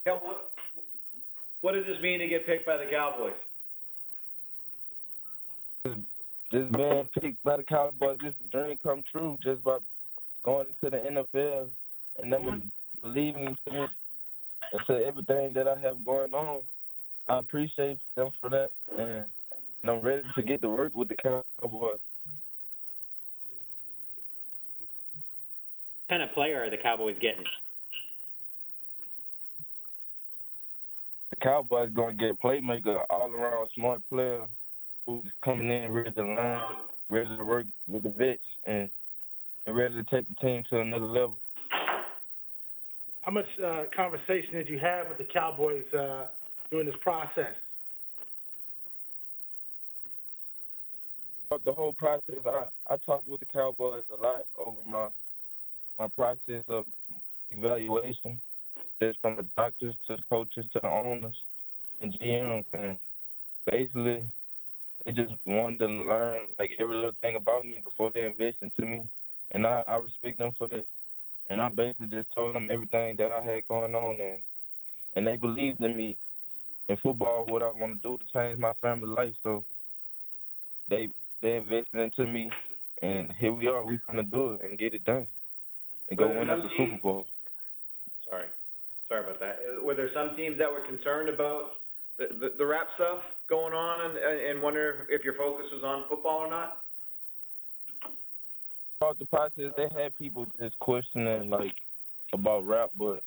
Yeah, what does this mean to get picked by the Cowboys? Just being picked by the Cowboys, this dream come true just by going into the NFL and them believing into me and to everything that I have going on. I appreciate them for that, and I'm ready to get to work with the Cowboys. What kind of player are the Cowboys getting? The Cowboys going to get a playmaker, all-around smart player who's coming in ready to learn, ready to work with the vets, and ready to take the team to another level. How much conversation did you have with the Cowboys during this process? Throughout the whole process, I talked with the Cowboys a lot over my process of evaluation, just from the doctors to the coaches to the owners and GMs, and basically they just wanted to learn like every little thing about me before they invest into me, and I respect them for that. And I basically just told them everything that I had going on, and they believed in me in football, what I want to do to change my family life. So they invested into me, and here we are. We're going to do it and get it done and go win us a Super Bowl. Sorry about that. Were there some teams that were concerned about the rap stuff going on and wonder if your focus was on football or not? Throughout the process, they had people just questioning, like, about rap, but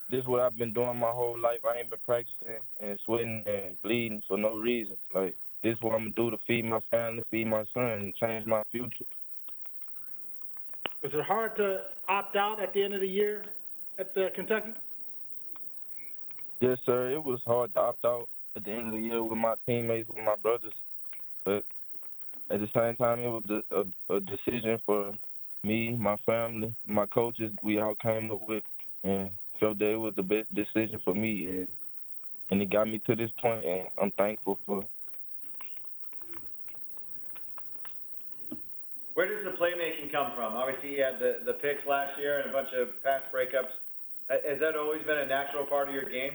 this is what I've been doing my whole life. I ain't been practicing and sweating and bleeding for no reason. Like, this is what I'm going to do to feed my family, feed my son, and change my future. Was it hard to opt out at the end of the year at Kentucky? Yes, sir. It was hard to opt out at the end of the year with my teammates, with my brothers. But at the same time, it was a decision for me, my family, my coaches. We all came up with and felt that it was the best decision for me. And it got me to this point, and I'm thankful for it. Where does the playmaking come from? Obviously, you had the picks last year and a bunch of pass breakups. Has that always been a natural part of your game?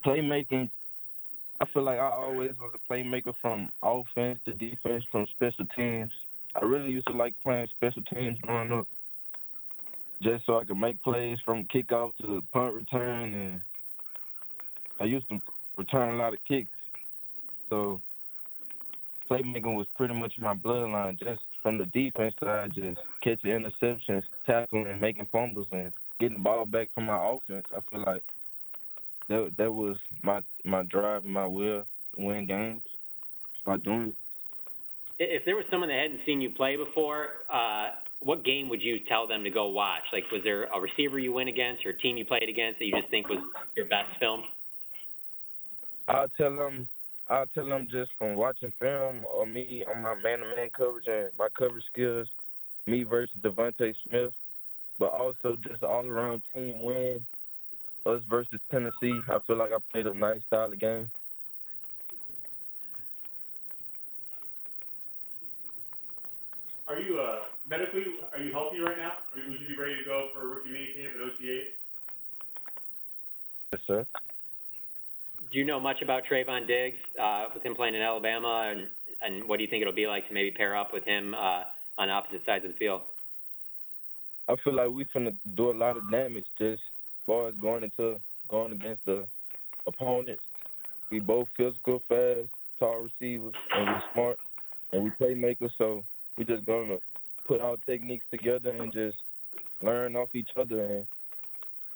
Playmaking, I feel like I always was a playmaker from offense to defense, from special teams. I really used to like playing special teams growing up, just so I could make plays from kickoff to punt return, and I used to return a lot of kicks. So playmaking was pretty much my bloodline, just from the defense side, just catching interceptions, tackling, and making fumbles, and getting the ball back from my offense. I feel like that was my drive and my will to win games by doing it. If there was someone that hadn't seen you play before, what game would you tell them to go watch? Like, was there a receiver you went against or a team you played against that you just think was your best film? I'll tell them just from watching film or me on my man-to-man coverage and my coverage skills, me versus Devontae Smith, but also just all-around team win, us versus Tennessee. I feel like I played a nice, solid game. Are you medically, are you healthy right now? Would you be ready to go for rookie minicamp at OTA? Yes, sir. Do you know much about Trayvon Diggs with him playing in Alabama, and what do you think it'll be like to maybe pair up with him on opposite sides of the field? I feel like we finna do a lot of damage just as far as going against the opponents. We both physical, fast, tall receivers, and we're smart, and we playmakers, so we just gonna put our techniques together and just learn off each other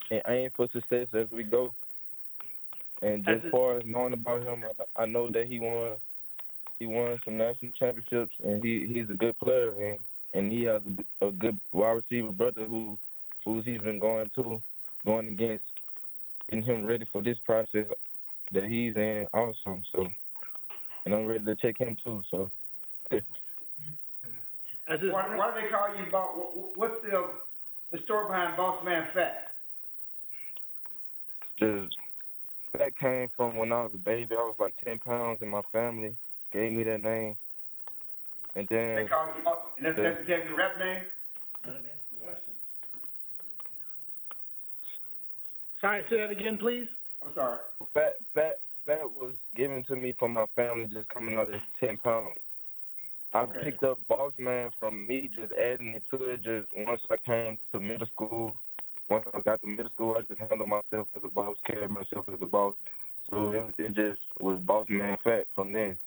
and aim for success as we go. And just as far as knowing about him, I know that he won some national championships, and he's a good player, and he has a good wide receiver brother who's even going against, getting him ready for this process that he's in also. So, and I'm ready to check him too. So. Why do they call you boss? What's the story behind Boss Man Fat? That came from when I was a baby. I was like 10 pounds, and my family gave me that name. And then they call you boss, and that's your rap name? Sorry, say that again, please? I'm sorry. Fat was given to me from my family just coming out as 10 pounds. I Okay. picked up boss man from me just adding it to it just once I came to middle school. Once I got to middle school, I just handled myself as a boss, carried myself as a boss. So it just was boss man fat from then.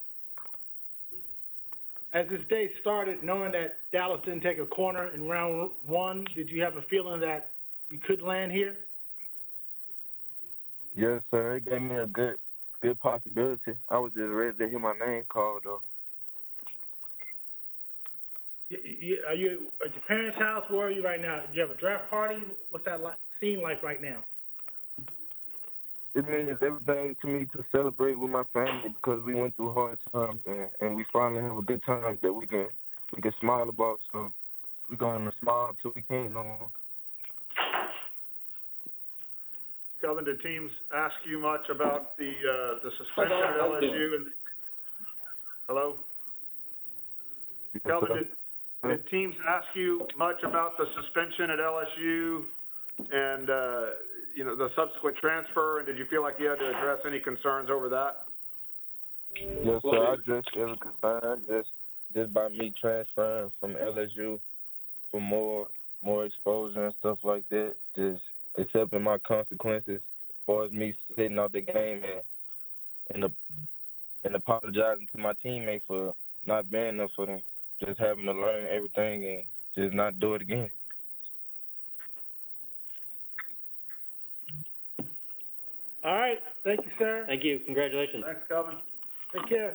As this day started, knowing that Dallas didn't take a corner in round one, did you have a feeling that you could land here? Yes, sir. It gave me a good possibility. I was just ready to hear my name called, though. Are you at your parents' house? Where are you right now? Do you have a draft party? What's that scene like right now? It means everything to me to celebrate with my family because we went through hard times and we finally have a good time that we can smile about. So we're going to smile till we can't no more. Kelvin, did teams ask you much about the suspension at LSU? And hello, Kelvin, did teams ask you much about the suspension at LSU and the subsequent transfer? And did you feel like you had to address any concerns over that? Yes, sir. I addressed every concern just by me transferring from LSU for more exposure and stuff like that. Just accepting my consequences as far as me sitting out the game and apologizing to my teammates for not being there for them. Just having to learn everything and just not do it again. All right. Thank you, sir. Thank you. Congratulations. Thanks, Kelvin. Take care.